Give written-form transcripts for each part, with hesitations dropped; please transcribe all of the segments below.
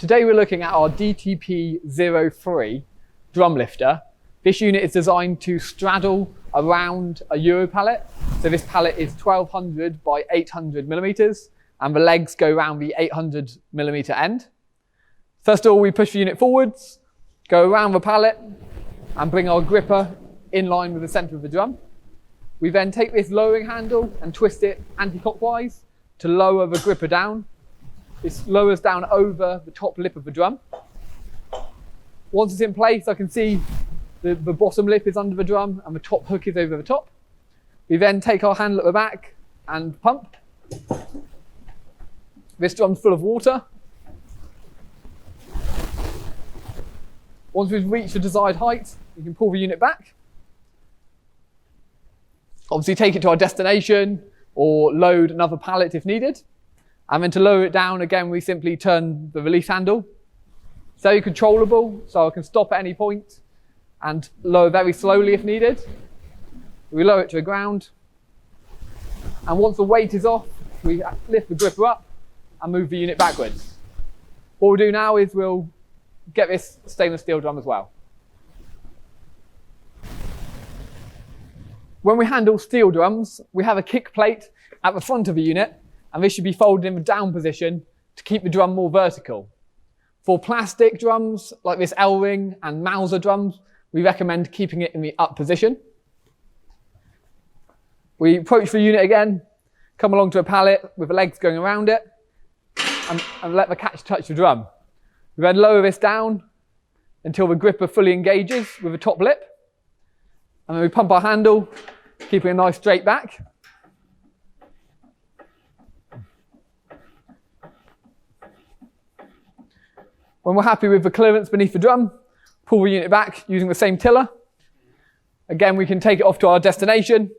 Today we're looking at our DTP03 drum lifter. This unit is designed to straddle around a Euro pallet. So this pallet is 1200 by 800 millimeters and the legs go around the 800 millimeter end. First of all, we push the unit forwards, go around the pallet and bring our gripper in line with the center of the drum. We then take this lowering handle and twist it anti-clockwise to lower the gripper down. This lowers down over the top lip of the drum. Once it's in place, I can see the bottom lip is under the drum and the top hook is over the top. We then take our handle at the back and pump. This drum's full of water. Once we've reached the desired height, we can pull the unit back. Obviously take it to our destination or load another pallet if needed. And then to lower it down, again, we simply turn the release handle. It's very controllable, so I can stop at any point and lower very slowly if needed. We lower it to the ground. And once the weight is off, we lift the gripper up and move the unit backwards. What we'll do now is we'll get this stainless steel drum as well. When we handle steel drums, we have a kick plate at the front of the unit, and this should be folded in the down position to keep the drum more vertical. For plastic drums, like this L-ring and Mauser drums, we recommend keeping it in the up position. We approach the unit again, come along to a pallet with the legs going around it, and let the catch touch the drum. We then lower this down until the gripper fully engages with the top lip. And then we pump our handle, keeping a nice straight back. When we're happy with the clearance beneath the drum, pull the unit back using the same tiller. Again, we can take it off to our destination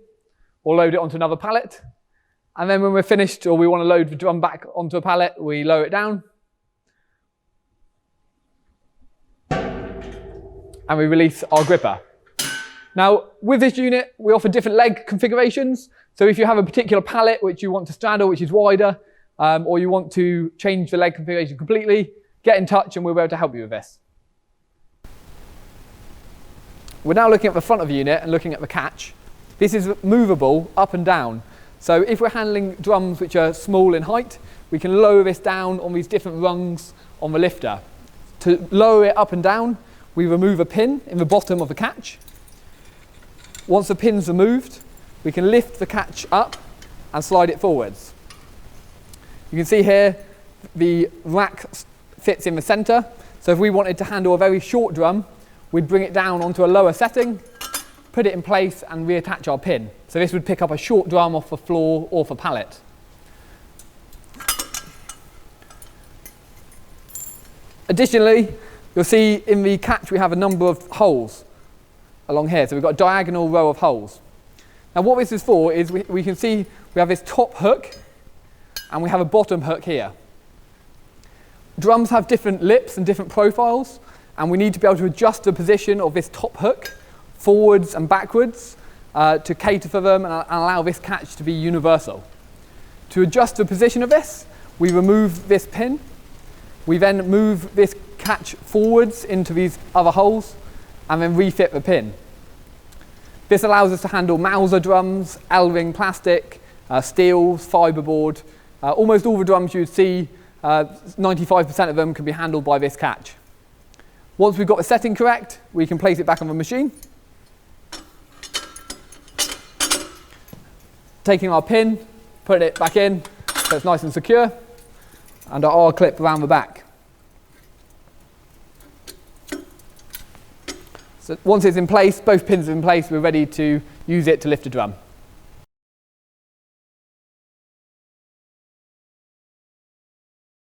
or load it onto another pallet. And then when we're finished or we want to load the drum back onto a pallet, we lower it down. And we release our gripper. Now, with this unit, we offer different leg configurations. So if you have a particular pallet which you want to straddle, which is wider, or you want to change the leg configuration completely, get in touch and we'll be able to help you with this. We're now looking at the front of the unit and looking at the catch. This is movable up and down. So if we're handling drums which are small in height, we can lower this down on these different rungs on the lifter. To lower it up and down, we remove a pin in the bottom of the catch. Once the pin's removed, we can lift the catch up and slide it forwards. You can see here the rack fits in the center. So if we wanted to handle a very short drum, we'd bring it down onto a lower setting, put it in place and reattach our pin. So this would pick up a short drum off the floor or the pallet. Additionally, you'll see in the catch we have a number of holes along here. So we've got a diagonal row of holes. Now what this is for is we can see we have this top hook and we have a bottom hook here. Drums have different lips and different profiles, and we need to be able to adjust the position of this top hook forwards and backwards to cater for them and allow this catch to be universal. To adjust the position of this, we remove this pin. We then move this catch forwards into these other holes and then refit the pin. This allows us to handle Mauser drums, L-ring plastic, steel, fiberboard. Almost all the drums you'd see, 95% of them can be handled by this catch. Once we've got the setting correct, we can place it back on the machine. Taking our pin, putting it back in so it's nice and secure, and our R-clip around the back. So once it's in place, both pins are in place, we're ready to use it to lift a drum.